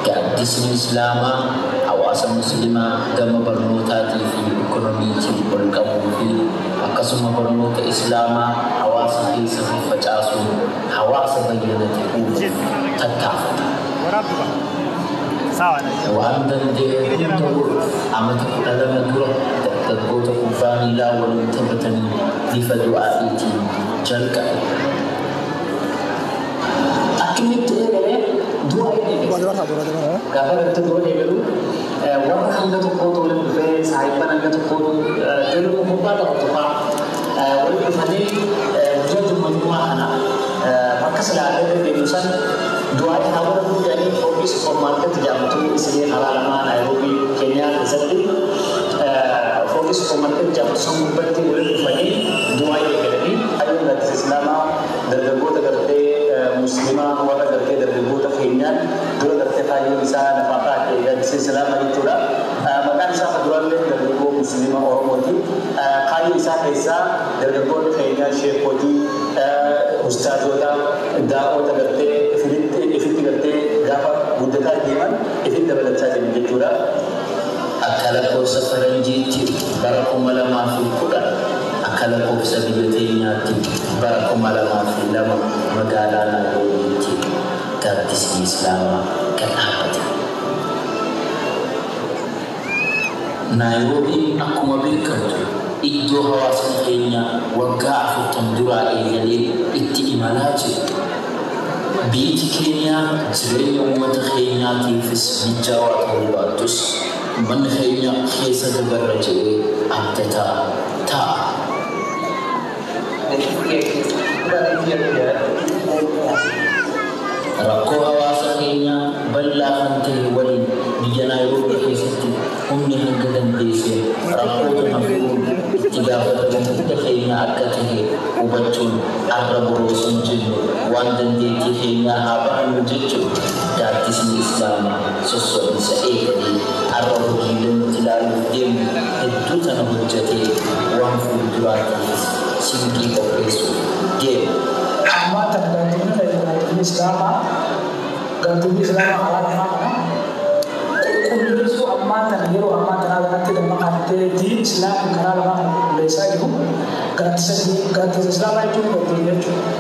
Gaaddisni Islaamaa hawaasa musliimaa gama barnootaatii fi ikoonoomiitiin wal qabuu fi akkasuma barnoota Islaamaa hawaasa keessatti facaasuun hawaasa bayyinatti uumuuf tattaafata. Waan danda'e amata kudalama dura dargaggoota kubbaa miilaa waliin taphatanii bifa du'aa'iitiin jalqabe. Akkamitti eegalee du'aa'iidha. Gaafa irratti dura eegalu warra hanga tokkootu waliin dhufee saayibban hanga tokkootu jaluma kubbaa taphatu fa'aa waliin dhufanii hojii uummatummaa kana bakka silaalee deebisan du'aa'i hawara guddaanii ofiis supermarket jaamatu isinii karaa lamaa Naayiroobii Keeniyaa keessatti ofiis supermarket jaamatu san gubbatti waliin dhufanii du'aa'i eegalanii hayyoon gaaddisa islaamaa dargaggoota gartee musliimaa warra gartee dargaggoota keenyaan dura gartee kaayyoon isaa lafaa kaa'ee gaaddisa islaamaa jechuudha. Maqaan isaa faduraallee dargaggoo musliima Oromooti. Kaayyoon isaa keessaa dargaggoota keenyaa sheekotii ustaazota daa'oota gartee ifitti gartee gaafa guddataa deeman ifitti dabalachaa deeman jechuudha. Akka lakkoofsa faranjiitti bara 2010 akka lakkoofsa biyya keenyaatti bara 2002 magaalaa Naayiroobiitti gaaddisni islaamaa kan dhaabbate. Naayiroobiin akkuma beekamtu iddoo hawaasni keenya waggaa 40 duraa eegalee itti imalaa jiru. Biyyi keenya jireenya uummata keenyaatiifis mijaawaa ta'uu baattus manni keenya keessa dabarra jedhee abdataa ta'a. Rakkoo hawaasa keenyaa bal'aa kan ta'e waliin biyya Naayiroobii keessatti humni hanga dandeessee rakkoota nafuun itti gaafatama hunda keenya akka ta'e hubachuun arra boroosuun jennu waan dandeettii keenyaa haa barannu jechuun gaaddisni islaamaa sosso'insa eegalee arra hojiilee nuti ilaaluuf deemnu hedduu tana hojjetee waan fuulduraatiif sinqii qopheessuuf deema. Amma gaaddisni islaamaa haala namaa kana qulqulleessu ammaa kana yeroo ammaa kanaa kanatti damma qabattee diin islaamii karaa lamaa kan qulqulleessaa jiru gaaddisa islaamaa jechuun godhee jechuudha.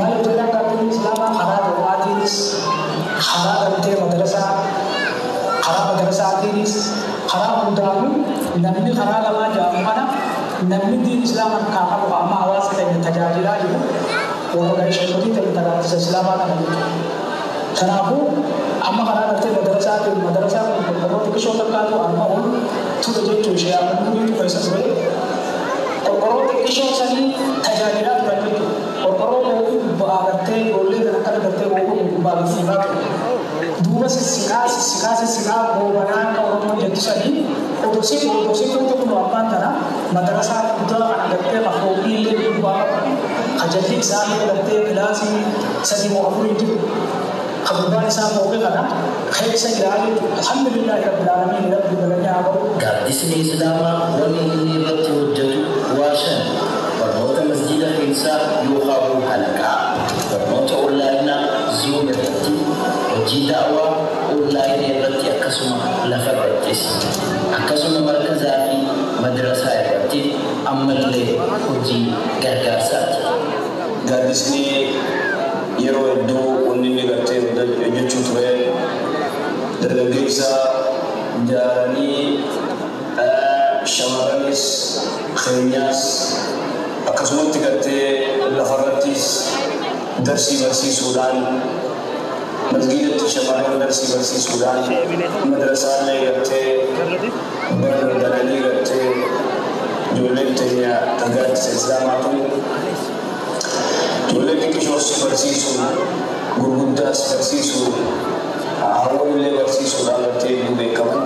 Maal jedhaan gaaddisni islaamaa karaa dawwaatiinis karaa gartee madarasaatiinis karaa hundaanuu namni karaa lamaa jaamu kana namni diin islaamaa kaafatu amma hawaasa keenya tajaajilaa jiru warra sheekotii ta'e gaaddisa islaamaa kana jechuudha. Kanaafuu amma karaa gartee madarasaa qorqorroo xiqqishoo fakkaatu amma ol ture jechuun ishee amma nuyi keessa ture qorqorroo xiqqishoo sanii tajaajilaa turan jechuudha. Qorqorroo bu'aa gartee ijoollee kan akka gartee oomishu gubbaa gaggeeffaa ture. Duuba sissiqaa boobanaa akka Oromoo jettu sanii odosii tuuti kun abbaan kana madarasaa guddaa kana gartee mafooqii illee gubbaa ajalli isaanii gartee kilaasii sadii moo afurii jiru. Kebutuhan Islam mungkin karena kayak saya kira alhamdulillah rabbil alamin rabbil balanya apa. Gaaddisni islaamaa wanni inni irratti hojjetu waashan barnoota masjiida keessaa yookaan halaqaa barnoota onlaayinaa zuum irratti hojii daawwaa onlaayinii irratti akkasuma lafa irrattis akkasuma markazaa fi madrasaa irratti ammallee hojii gargaarsaati. Gaaddisni yeroo hedduu wanni inni gartee hojjechuu ture dargaggeessa jaaranii shamarranis keenyaas akkasumatti gartee lafarrattis darsii barsiisuudhaan masgiidatti shamarran darsii barsiisuudhaan madrasaallee gartee barbaadanii gartee ijoolleen teenya gaaddisa islaamaatu ijoollee xiqqishoos barsiisuu gurguddaas barsiisuu hawwanillee barsiisuudhaan gartee iyyuu beekaman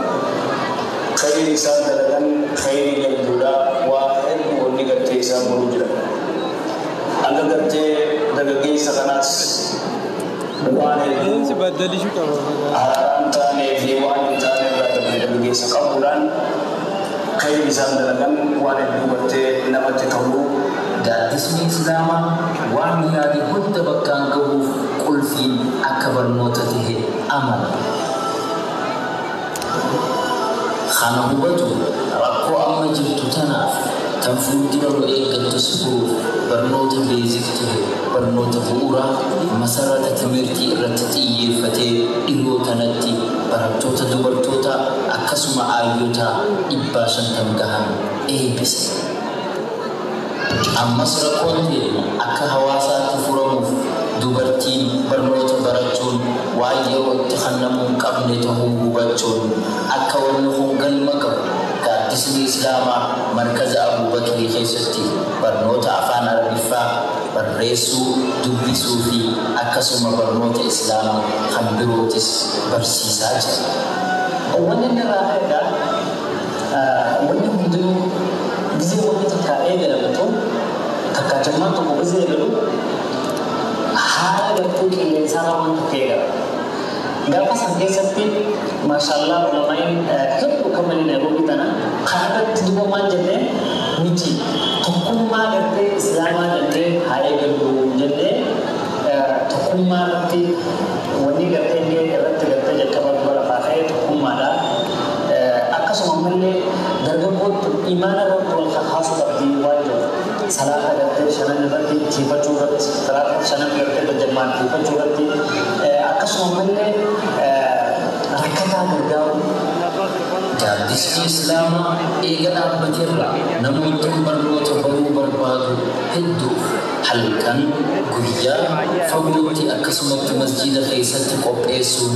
khayri isaan dalagan khayri jalduudha waa hedduu wanni gartee isaan godhuu jira. Akka gartee dargaggeessa kanaas waan hedduu haaraan taanee fi waan hin taane irraa dargaggeessa qabuudhaan khayri isaan dalagan waan hedduu gartee namatti ta'uu. Gaaddisni islaamaa waan yaade hunda bakkaan gahuuf qulfiin akka barnoota ta'e amana. Kana hubatu rakkoo amma jirtu tanaaf tan fuuldura nu eeggattus furuuf barnoota beezik ta'e barnoota bu'uuraa masarata timirtii irratti xiyyeeffatee dhihoo tanatti barattoota dubartoota akkasuma ayyoota 500 gahan eebbise. Ammas rakkoon akka hawaasaatti furamuuf dubartiin barnoota barachuun waan yeroo itti kennamuu qabne ta'uu hubachuun akka wanni kun galma qabu gaaddisni Islaamaa markaza Abuubakrii keessatti barnoota afaan Arabiffaa barreessuu, dubbisuu fi akkasuma barnoota Islaamaa kan birootis barsiisaa jira. Wanni inni irraa eegaa wanni hundinuu gisee wanni takka eegalamatu takka jammaan tokko gisee eegalu haala gartuu qilleensaa waan tokko eegala. Gaafa san keessatti maashaallah ulamaa'in hedduu kamanii Nairobii tana kan irratti duba maal jennee miti tokkummaa gartee Islaamaa jennee haa eegallu jennee tokkummaa irratti wanni gartee inni irratti gartee jalqaba dura lafaa ta'e tokkummaadha. Akkasuma ammallee dargaggoota imaana irratti wal kakaasuu qabdi waan jiru. Salaata gartee shanan irratti tiifachuu irratti salaata shanan gartee tajaajilaan tiifachuu irratti akkasuma ammallee rakkataa gargaaru. Gaaddisni Islaamaa eega dhaabbateerra namoota barnoota baruu barbaadu hedduu halkan guyyaa fagootti akkasumatti masjiida keessatti qopheessuun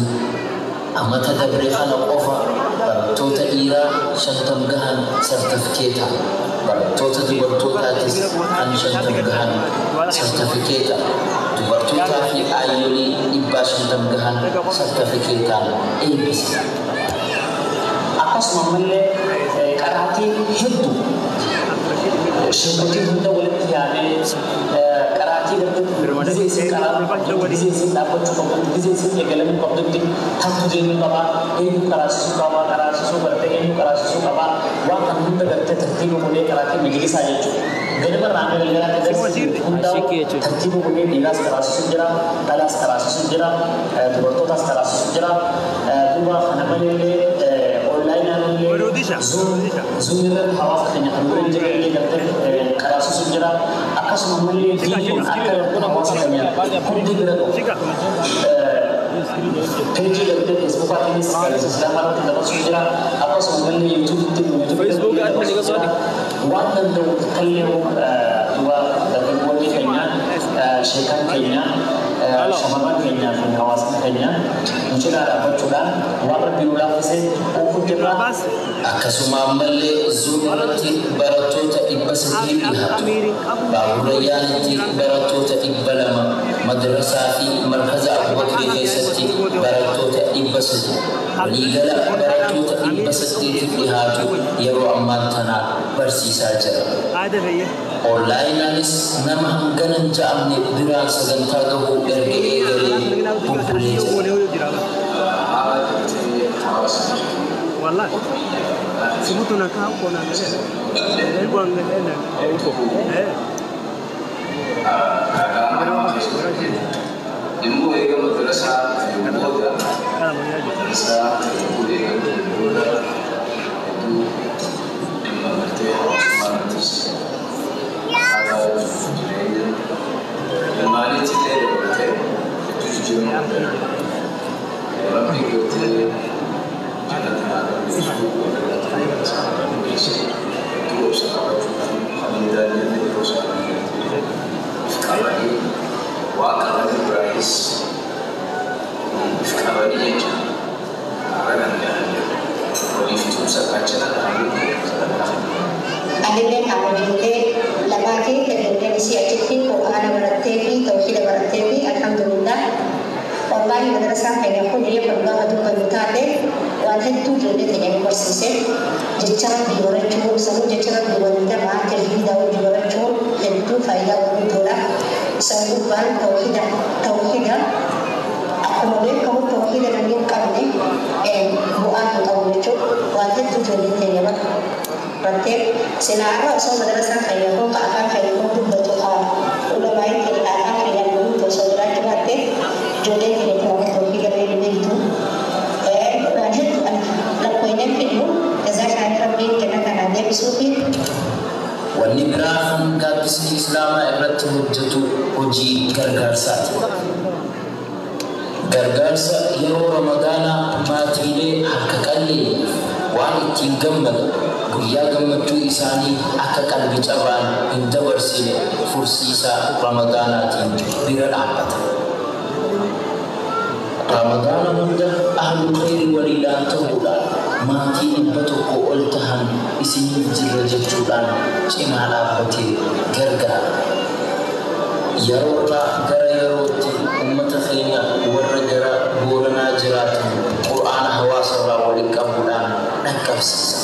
amata dabre kana qofa barattoota dhiiraa 50 gahan sartifikeeta barattoota dubartootaatis kan 50 gahan sartifikeeta dubartootaa fi ayyolii 500 gahan sartifikeetaan eebbise. Akkasuma ammallee qaraatii hedduu sheekotii hunda walitti yaadee qaraatii gisee isin qaraatu gisee isin dhaabbachuu qabdu gisee isin eegalamuu qabdutti tantu deemuu qabaa eenyu qaraasisuu qabaa qaraasisuu gartee eenyu qaraasisuu qabaa waan kan hunda gartee tartiiba godhee qaraatii majlisaa jechuudha. Ganama irraa hanga galgalaatti gartee hundaa'u tartiiba godhee dhiiraas qaraasisuu jira dhalaas qaraasisuu jira dubartootaas qaraasisuu jira duuba kana maleellee Zoomira hawaasa keenya kan biroo jireenya gartee qaraasisuu jira. Akkasuma ammallee viidiyoon akka hawaasa keenya hundi bira qabu. Peejii gartee feesbuukaatiinis Islaamaa irratti dabarsuu jira. Akkasuma ammallee yuutuubiitti waan danda'u kallee duba dargaggoonni keenya sheekan keenya shamarran keenyaa fi hawaasni keenya mucilaa dhaabbachuudhaan waan rabbiin ulaaffisee oofuu jirra. Akkasuma ammallee Zoom irratti barattoota 300 dhiyaatu. Baaburayaanitti barattoota 200 madrasaa fi markaza Abuubakrii keessatti barattoota 300 waliigala barattoota 800 dhiyaatu yeroo ammaa tanaa barsiisaa jira. Onlaayinaanis nama hanganan ja'amne biraan sagantaa gahuu erga eegalee bubbulee jira. Wallahi simutu nakaa kona hebu angalia na huko Ilmu ega madrasa moja madrasa kuliah dulu itu mengerti harus ada yang mana cerita berarti itu juga tapi kita Wallahi madrasah kayak aku dia pernah ada berkata, walau itu jadi tidak bersisih, jecara di luar cukup semua jecara di luar kita mah jadi daun di luar cukup tentu faedah untuk orang sanggupan tauhidah, kemudian kamu tauhidah dan yang kami buat tahu cukup, walau itu jadi tidak berarti senarai so madrasah kayak aku akan kayak aku betul udah baik kita akan kayak aku saudara kita jodoh kita tahu kita ini itu lanjut lakukan itu kezakan kami kita kan ada bisuki wanni biraan gaaddisni Islaamaa irratti hojjetu hojii gargaarsaati. gargaarsa yeroo ramadaana maatiilee harka qallee waan ittiin gammadu guyyaa gammachuu isaanii akka qalbii cabaan hin dabarsine fursiisaa ramadaanaatiin bira dhaabbata. Ramadaana hunda ahlul khayri waliidhaan ta'uudhaan maatii 100 ol tahan isiniif jirra jechuudhaan cinaa dhaabbatee gargaara. Yeroo irraa gara yerootti uummata keenya warra gara Booranaa jiraatan Qur'aana hawaasa irraa waliin qabuudhaan dhaqqabsiisa.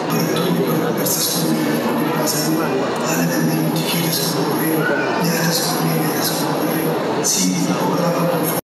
Terima kasih.